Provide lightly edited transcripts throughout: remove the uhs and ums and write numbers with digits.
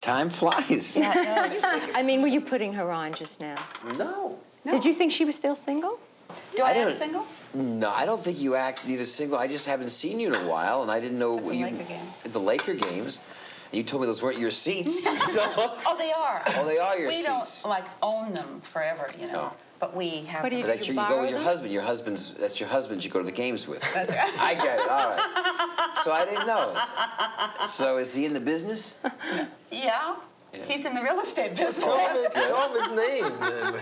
Time flies. Yeah, it does. I mean, were you putting her on just now? No. Did you think she was still single? Do I act don't- single? No, I don't think you act either single. I just haven't seen you in a while, and I didn't know At the you Laker games. at the Laker games. And you told me those weren't your seats. So, Oh, they are. oh, they are your we seats. don't, like, own them forever, you know. Oh. But we have What do you them. That's You you go borrow with your them? husband. That's your husband you go to the games with. That's right. I get it. All right. So I didn't know. So is he in the business? Yeah. He's in the real estate business. Tell him his name.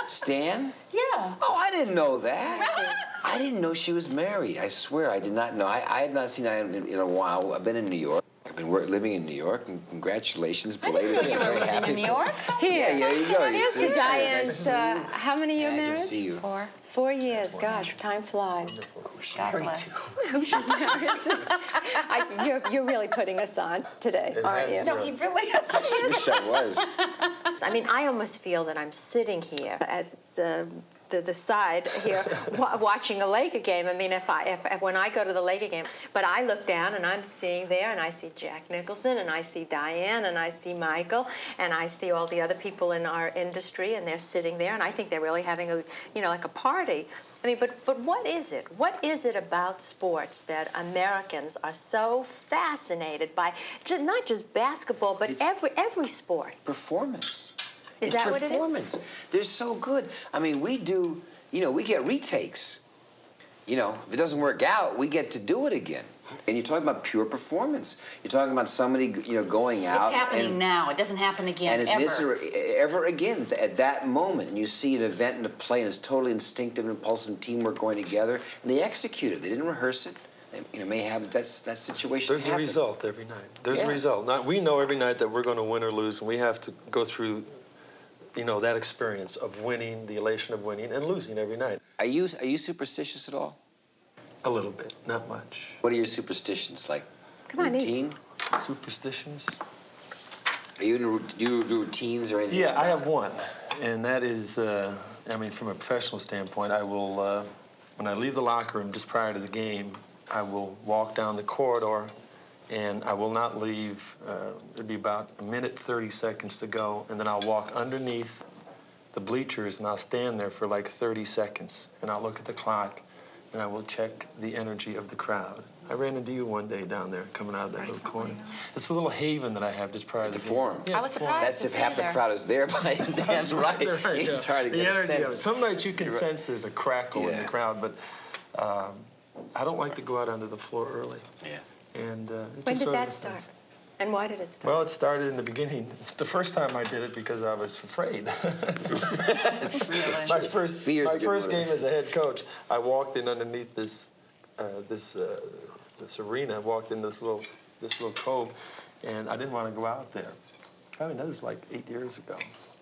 Stan? Yeah. Oh, I didn't know that. I didn't know she was married. I swear, I did not know. I have not seen Diane in a while. I've been in New York. I've been living in New York, and congratulations, belatedly. You I'm were very living happy in New for- York? Here. Yeah, there you go. Here's to Diane's, how many years Yeah, I married? can see you. 4. 4 years. Gosh, time flies. God bless. Who she's married to. You're really putting us on today, aren't you? No, he really is. I wish I was. I mean, I almost feel that I'm sitting here at the side here watching a Laker game. I mean, if when I go to the Laker game, but I look down and I'm seeing there, and I see Jack Nicholson, and I see Dyan, and I see Michael, and I see all the other people in our industry, and they're sitting there, and I think they're really having a, like a party. I mean, but what is it? What is it about sports that Americans are so fascinated by? Not just basketball, but every sport. Performance. Is It's that what it is? performance. They're so good. I mean, we do, we get retakes. If it doesn't work out, we get to do it again. And you're talking about pure performance. You're talking about somebody, going out. It's happening and, now. It doesn't happen again, and it's ever again at that moment. And you see an event and a play, and it's totally instinctive and impulsive and teamwork going together. And they execute it. They didn't rehearse it. They, may have that situation. There's a result every night. There's a result. We know every night that we're going to win or lose, and we have to go through that experience of winning, the elation of winning, and losing every night. Are you superstitious at all? A little bit, not much. What are your superstitions like? Come on, routine? Superstitions? Are you do you do routines or anything? Yeah, like I that? have one, and that is, from a professional standpoint, I will, when I leave the locker room just prior to the game, I will walk down the corridor, and I will not leave. It'd be about 1:30 to go, and then I'll walk underneath the bleachers, and I'll stand there for like 30 seconds, and I'll look at the clock, and I will check the energy of the crowd. I ran into you one day down there, coming out of that little corner. It's a little haven that I have just prior to The the forum. game. I was surprised. That's to if see half the there. crowd is there by then. That's right. It's hard to the get a energy of it. sense. Some nights you can You're right. sense there's a crackle in Yeah. the crowd, but I don't like to go out onto the floor early. Yeah. And it When just did sort of that depends. start? And why did it start? Well, it started in the beginning. The first time I did it because I was afraid. my first, Fear's a my good first word. game as a head coach, I walked in underneath this arena. I walked in this little cove, and I didn't want to go out there. I mean, that was like 8 years ago,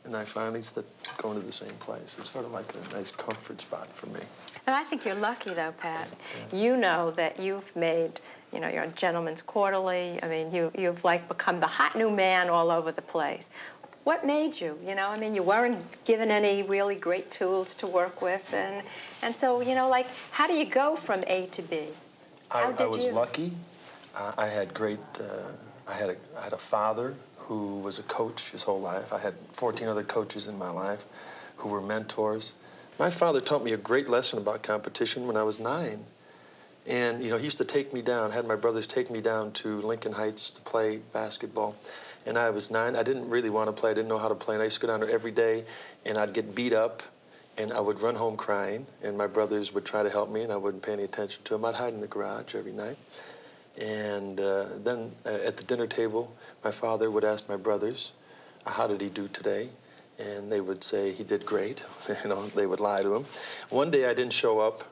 and I finally started going to the same place. It's sort of like a nice comfort spot for me. And I think you're lucky, though, Pat. You know that you've made, you're a Gentleman's Quarterly. I mean, you've like become the hot new man all over the place. What made you? You weren't given any really great tools to work with, and so, how do you go from A to B? I was lucky. I had great. I had a father who was a coach his whole life. I had 14 other coaches in my life who were mentors. My father taught me a great lesson about competition when I was 9. And, he used to take me down, had my brothers take me down to Lincoln Heights to play basketball. And I was 9. I didn't really want to play. I didn't know how to play. And I used to go down there every day, and I'd get beat up, and I would run home crying. And my brothers would try to help me, and I wouldn't pay any attention to them. I'd hide in the garage every night. And then at the dinner table, my father would ask my brothers, how did he do today? And they would say he did great. They would lie to him. One day I didn't show up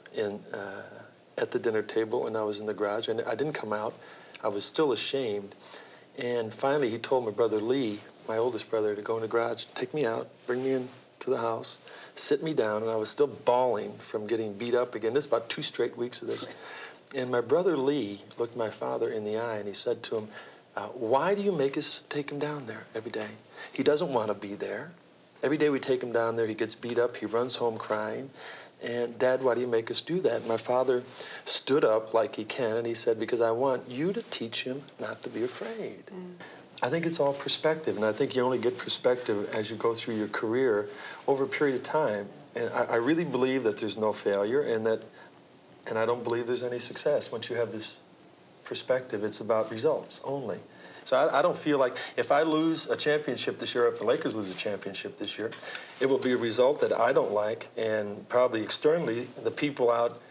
at the dinner table, and I was in the garage, and I didn't come out. I was still ashamed. And finally he told my brother Lee, my oldest brother, to go in the garage, take me out, bring me into the house, sit me down, and I was still bawling from getting beat up again. This is about 2 straight weeks of this. And my brother Lee looked my father in the eye, and he said to him, why do you make us take him down there every day? He doesn't want to be there. Every day we take him down there, he gets beat up, he runs home crying. And, Dad, why do you make us do that? And my father stood up like he can, and he said, because I want you to teach him not to be afraid. I think it's all perspective, and I think you only get perspective as you go through your career over a period of time. And I really believe that there's no failure, and I don't believe there's any success. Once you have this perspective, it's about results only. So I don't feel like if I lose a championship this year, if the Lakers lose a championship this year, it will be a result that I don't like, and probably externally, the people out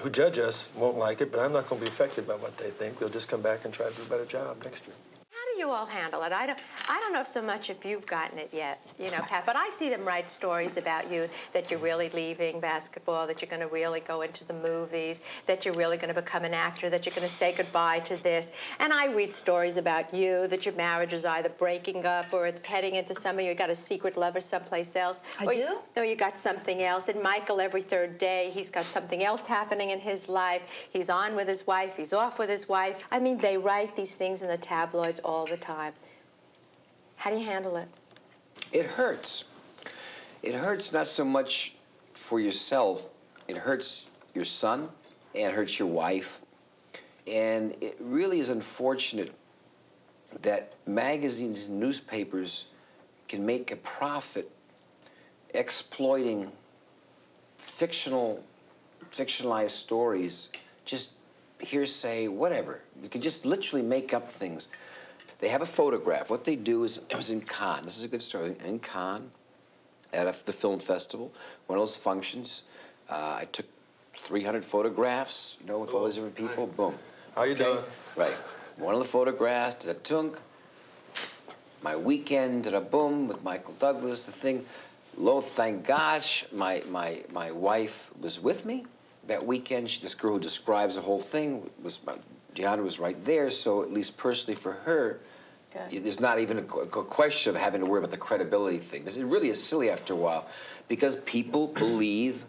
who judge us won't like it, but I'm not going to be affected by what they think. They'll just come back and try to do a better job next year. How do you all handle it? I don't know so much if you've gotten it yet, Pat, but I see them write stories about you, that you're really leaving basketball, that you're going to really go into the movies, that you're really going to become an actor, that you're going to say goodbye to this. And I read stories about you, that your marriage is either breaking up or it's heading into something, you got a secret lover someplace else. Or you got something else. And Michael, every third day, he's got something else happening in his life. He's on with his wife, he's off with his wife. I mean, they write these things in the tabloids all the time. How do you handle it? It hurts. It hurts not so much for yourself. It hurts your son, and it hurts your wife. And it really is unfortunate that magazines and newspapers can make a profit exploiting fictionalized stories, just hearsay, whatever. You can just literally make up things. They have a photograph. What they do is, it was in Cannes. This is a good story. In Cannes, at the film festival, one of those functions, I took 300 photographs, with all those different people. Boom. How you doing? Right. One of the photographs, ta-da-tunk. My weekend, ta-da-boom, with Michael Douglas, the thing. Lo, thank gosh, my wife was with me that weekend. This girl who describes the whole thing Dyan was right there, so at least personally for her, there's not even a question of having to worry about the credibility thing. It really is silly after a while, because people believe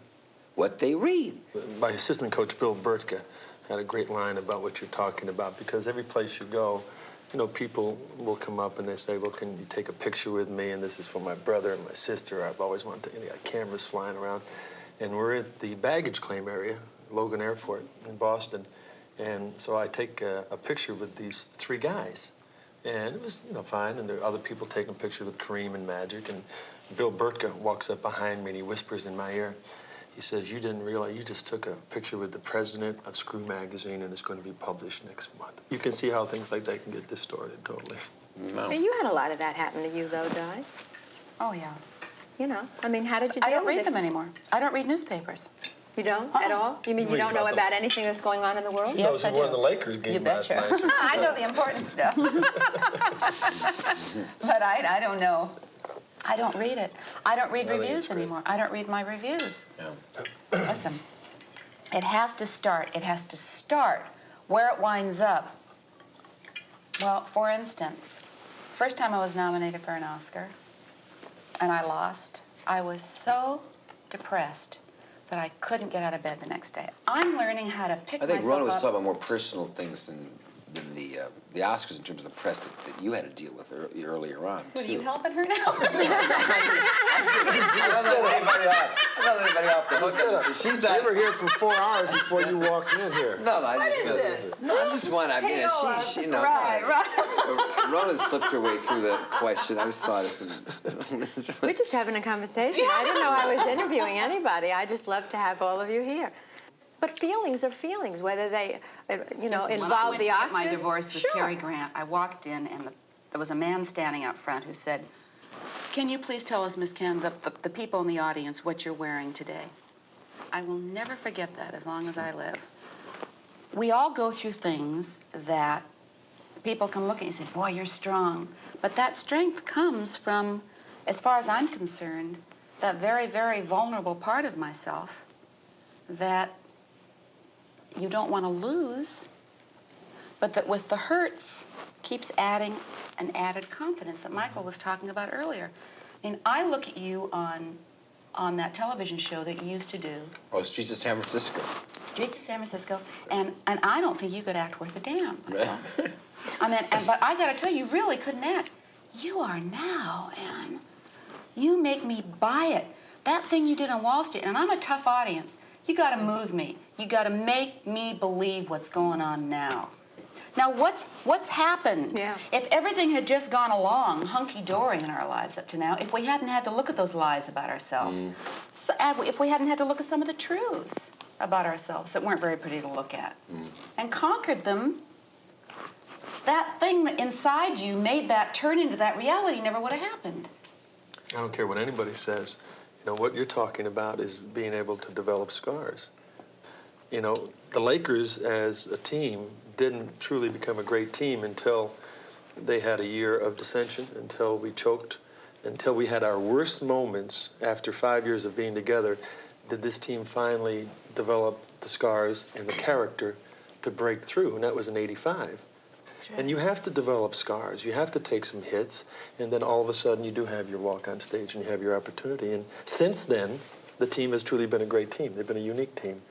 what they read. My assistant coach, Bill Burtka, had a great line about what you're talking about, because every place you go, people will come up and they say, well, can you take a picture with me? And this is for my brother and my sister. I've always wanted to, got cameras flying around. And we're at the baggage claim area, Logan Airport in Boston. And so I take a picture with these three guys. And it was, fine. And there are other people taking pictures with Kareem and Magic. And Bill Burtka walks up behind me and he whispers in my ear. He says, you didn't realize you just took a picture with the president of Screw Magazine, and it's going to be published next month. You can see how things like that can get distorted totally. No. You had a lot of that happen to you, though, Di. Oh, yeah. How did you deal with it? I don't read them anymore. I don't read newspapers. You don't at all? You mean you don't know about anything that's going on in the world? Yes, I do. Won the Lakers game last night. I know the important stuff. But I don't know. I don't read it. I don't read reviews anymore. I don't read my reviews. Yeah. Listen, it has to start. It has to start where it winds up. Well, for instance, first time I was nominated for an Oscar, and I lost, I was so depressed that I couldn't get out of bed the next day. I'm learning how to pick myself up. I think Rona was talking about more personal things than the Oscars in terms of the press that you had to deal with earlier on, What, too. are you helping her now? I'm not letting anybody off the hook. She's not. You were here for 4 hours before you walked in here. No, I What just. is this? No, I'm just one. I mean, she Right. Rona slipped her way through the question. I just thought We're just having a conversation. I didn't know I was interviewing anybody. I just love to have all of you here. But feelings are feelings, whether they, involve the Oscars. My divorce with Sure. Cary Grant, I walked in and there was a man standing out front who said, "Can you please tell us, Miss Ken, the people in the audience, what you're wearing today?" I will never forget that as long as I live. We all go through things that people can look at you and say, "Boy, you're strong." But that strength comes from, as far as I'm concerned, that very, very vulnerable part of myself that you don't want to lose, but that with the hurts keeps adding an added confidence that Michael was talking about earlier. I mean, I look at you on that television show that you used to do. Oh, Streets of San Francisco. Streets of San Francisco, and I don't think you could act worth a damn. Right. But I got to tell you, you really couldn't act. You are now, and you make me buy it. That thing you did on Wall Street, and I'm a tough audience. You got to move me. You got to make me believe what's going on now. Now, what's happened? Yeah. If everything had just gone along hunky-dory in our lives up to now, if we hadn't had to look at those lies about ourselves, if we hadn't had to look at some of the truths about ourselves that weren't very pretty to look at, and conquered them, that thing that inside you made that turn into that reality never would have happened. I don't care what anybody says. You know, what you're talking about is being able to develop scars. You know, the Lakers as a team didn't truly become a great team until they had a year of dissension, until we choked, until we had our worst moments after 5 years of being together. Did this team finally develop the scars and the character to break through? And that was in '85. That's right. And you have to develop scars. You have to take some hits, and then all of a sudden you do have your walk on stage and you have your opportunity. And since then, the team has truly been a great team. They've been a unique team.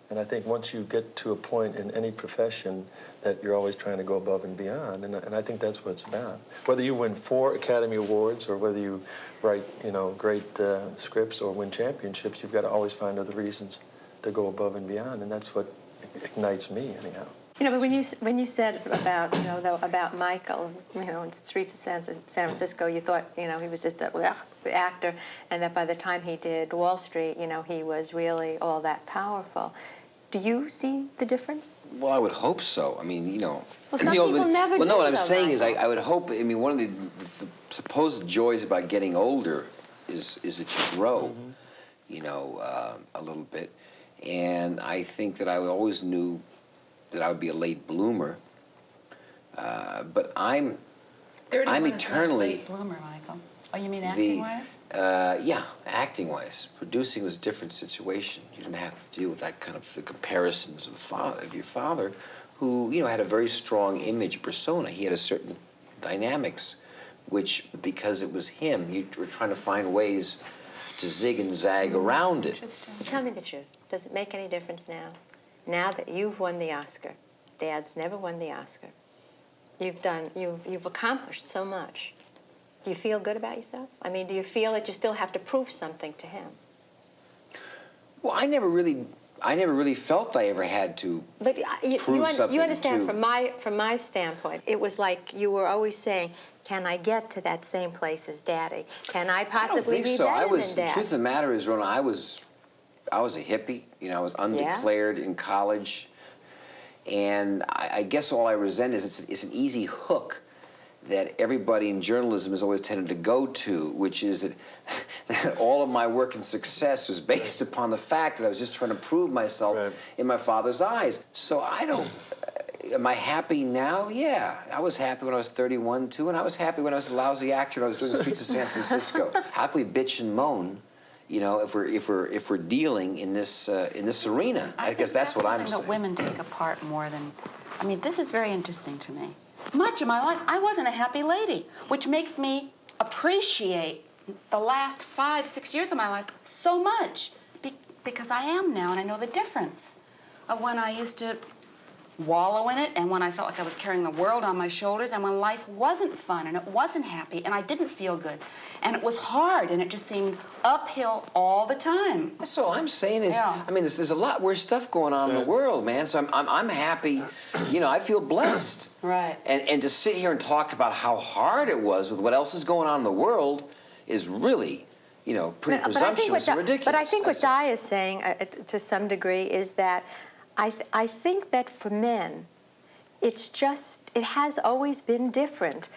And I think once you get to a point in any profession that you're always trying to go above and beyond, and I think that's what it's about. Whether you win 4 Academy Awards or whether you write, you know, great scripts or win championships, you've got to always find other reasons to go above and beyond, and that's what ignites me, anyhow. You know, but when you said about, you know, about Michael, you know, in Streets of San Francisco, you thought, you know, he was just an actor, and that by the time he did Wall Street, you know, he was really all that powerful. Do you see the difference? Well, I would hope so. I mean, you know. Well, some people never do. Well, no, what I'm though, saying is Michael. I would hope, I mean, one of the supposed joys about getting older is that you grow, you know, a little bit. And I think that I always knew that I would be a late bloomer. But I'm 31 is not a eternally... late bloomer, Michael. Oh, you mean acting-wise? Yeah, acting-wise. Producing was a different situation. You didn't have to deal with that kind of the comparisons of your father, who, you know, had a very strong image persona. He had a certain dynamics, which, because it was him, you were trying to find ways to zig and zag around it. Interesting. Tell me the truth. Does it make any difference now? Now that you've won the Oscar, Dad's never won the Oscar. You've accomplished so much. Do you feel good about yourself? I mean, do you feel that you still have to prove something to him? Well, I never really felt I ever had to But prove something you understand, to... from my standpoint, it was like you were always saying, "Can I get to that same place as Daddy? Can I possibly be better than Dad?" The truth of the matter is, Rona, I was a hippie. You know, I was undeclared in college, and I guess all I resent is it's an easy hook that everybody in journalism has always tended to go to, which is that all of my work and success was based upon the fact that I was just trying to prove myself in my father's eyes. So I don't... Am I happy now? Yeah. I was happy when I was 31, too, and I was happy when I was a lousy actor and I was doing the Streets of San Francisco. How can we bitch and moan, you know, if we're dealing in this arena? I guess that's what I'm saying. That women take apart more than... I mean, this is very interesting to me. Much of my life, I wasn't a happy lady, which makes me appreciate the last 5-6 years of my life so much because I am now, and I know the difference of when I used to wallow in it and when I felt like I was carrying the world on my shoulders and when life wasn't fun and it wasn't happy and I didn't feel good and it was hard and it just seemed uphill all the time. That's all I'm saying is, I mean, there's a lot worse stuff going on in the world, man. So I'm happy. You know, I feel blessed. Right. And to sit here and talk about how hard it was with what else is going on in the world is really, you know, pretty presumptuous and ridiculous. But I think what Di is saying, to some degree, is that I think that for men, it has always been different.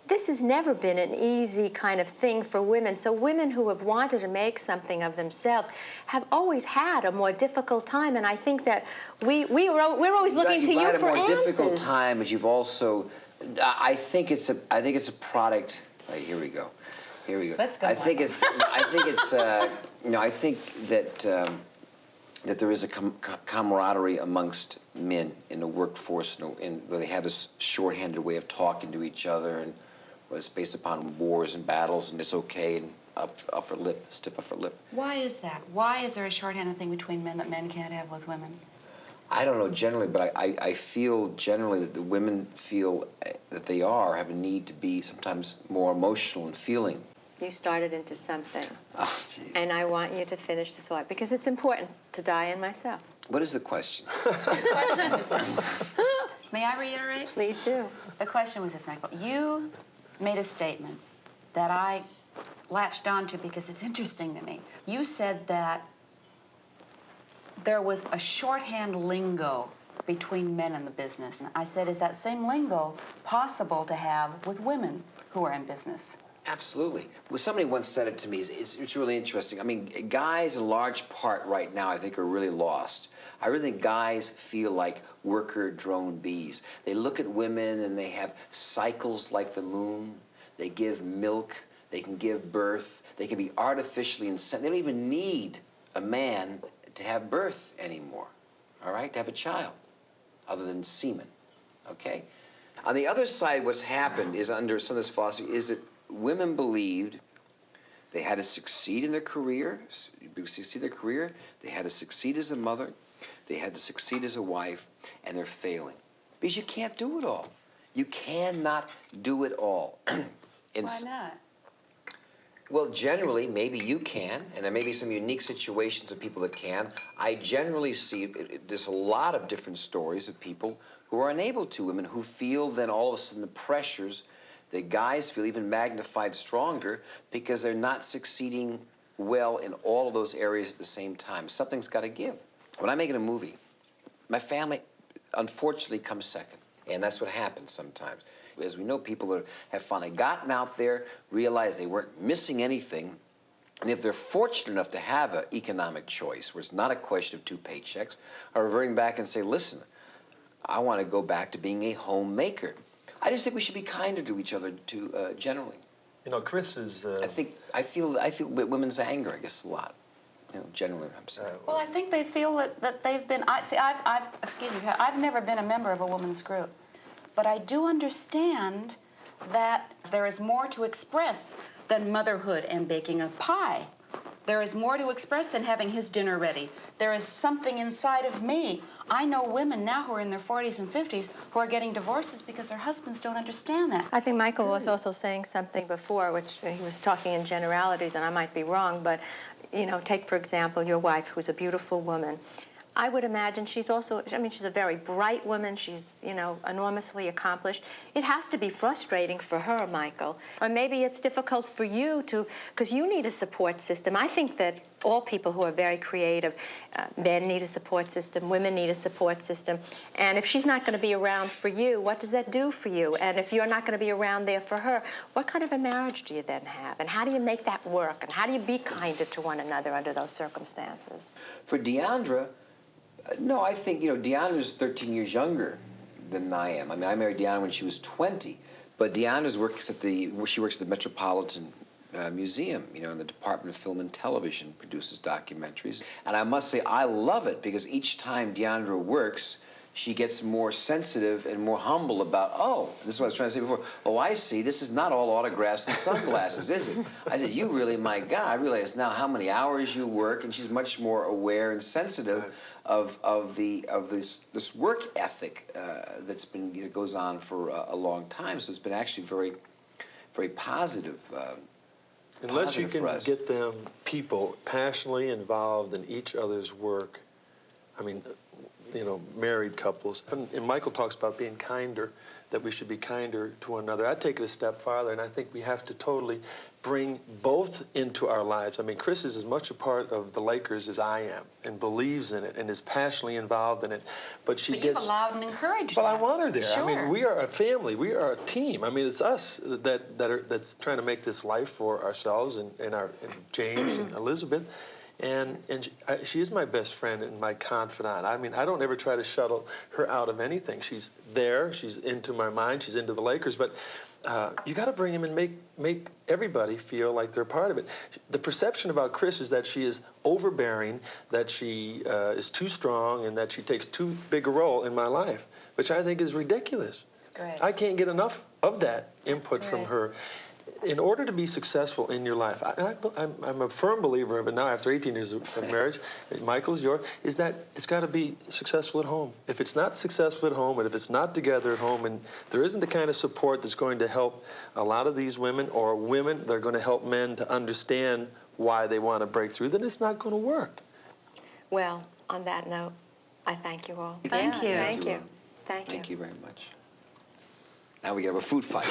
This has never been an easy kind of thing for women. So women who have wanted to make something of themselves have always had a more difficult time. And I think that we're always looking to you for answers. You've had a more difficult time, but you've also, I think it's a product. Right, here we go. Let's go. I think it's you know, I think that there is a camaraderie amongst men in the workforce, where they have this shorthanded way of talking to each other, and it's based upon wars and battles, and it's okay, and upper lip, stiff upper lip. Why is that? Why is there a shorthanded thing between men that men can't have with women? I don't know generally, but I feel generally that the women feel that they have a need to be sometimes more emotional and feeling. You started into something. Oh, geez. And I want you to finish the thought, because it's important to Dyan and myself. What is the question? May I reiterate? Please do. The question was this, Michael. You made a statement that I latched onto because it's interesting to me. You said that there was a shorthand lingo between men in the business. I said, is that same lingo possible to have with women who are in business? Absolutely. Well, somebody once said it to me. It's really interesting. I mean, guys in large part right now, I think, are really lost. I really think guys feel like worker drone bees. They look at women and they have cycles like the moon. They give milk. They can give birth. They can be artificially inseminated. They don't even need a man to have birth anymore, all right, to have a child, other than semen, okay? On the other side, what's happened is under some of this philosophy is that women believed they had to succeed in their careers, they had to succeed as a mother, they had to succeed as a wife, and they're failing. Because you can't do it all. You cannot do it all. Why not? Well, generally, maybe you can, and there may be some unique situations of people that can. I generally see, there's a lot of different stories of people who are unable to, women who feel then all of a sudden the pressures that guys feel even magnified stronger because they're not succeeding well in all of those areas at the same time. Something's got to give. When I'm making a movie, my family unfortunately comes second, and that's what happens sometimes. As we know, people that have finally gotten out there, realized they weren't missing anything, and if they're fortunate enough to have an economic choice where it's not a question of 2 paychecks, are reverting back and say, listen, I want to go back to being a homemaker. I just think we should be kinder to each other, generally. You know, Chris is... I feel women's anger, I guess, a lot. You know, generally what I'm saying. Well, I think they feel that they've been... I've never been a member of a women's group. But I do understand that there is more to express than motherhood and baking a pie. There is more to express than having his dinner ready. There is something inside of me. I know women now who are in their 40s and 50s who are getting divorces because their husbands don't understand that. I think Michael was also saying something before, which he was talking in generalities, and I might be wrong, but, you know, take, for example, your wife, who's a beautiful woman. I would imagine she's also, I mean, she's a very bright woman. She's, you know, enormously accomplished. It has to be frustrating for her, Michael. Or maybe it's difficult for you to, because you need a support system. I think that all people who are very creative, men need a support system, women need a support system. And if she's not going to be around for you, what does that do for you? And if you're not going to be around there for her, what kind of a marriage do you then have? And how do you make that work? And how do you be kinder to one another under those circumstances? For Deandra, no, I think, you know, Deandra's 13 years younger than I am. I mean, I married Deandra when she was 20, but Deandra's she works at the Metropolitan Museum, you know, in the Department of Film and Television, produces documentaries. And I must say, I love it because each time Deandra works, she gets more sensitive and more humble about, oh, this is what I was trying to say before, oh, I see, this is not all autographs and sunglasses, is it? I said, you really, my God, I realize now how many hours you work, and she's much more aware and sensitive of this work ethic that's been, you know, goes on for a long time. So it's been actually very, very positive. Unless you can get them, people, passionately involved in each other's work, I mean, you know, married couples. And Michael talks about being kinder, that we should be kinder to one another. I'd take it a step farther, and I think we have to totally bring both into our lives. I mean, Chris is as much a part of the Lakers as I am, and believes in it, and is passionately involved in it. But you've allowed and encouraged Well, that. I want her there. Sure. I mean, we are a family. We are a team. I mean, it's us that's trying to make this life for ourselves and James and Elizabeth. And she is my best friend and my confidant. I mean, I don't ever try to shuttle her out of anything. She's there. She's into my mind. She's into the Lakers. But you got to bring him and make everybody feel like they're part of it. The perception about Chris is that she is overbearing, that she is too strong, and that she takes too big a role in my life, which I think is ridiculous. That's great. I can't get enough of that input from her. In order to be successful in your life, I'm a firm believer of it now after 18 years of marriage, Michael's yours, is that it's got to be successful at home. If it's not successful at home, and if it's not together at home, and there isn't the kind of support that's going to help a lot of these women, or women that are going to help men to understand why they want to break through, then it's not going to work. Well, on that note, I thank you all. Thank you. Thank you. Thank you. Thank you very much. Now we have a food fight.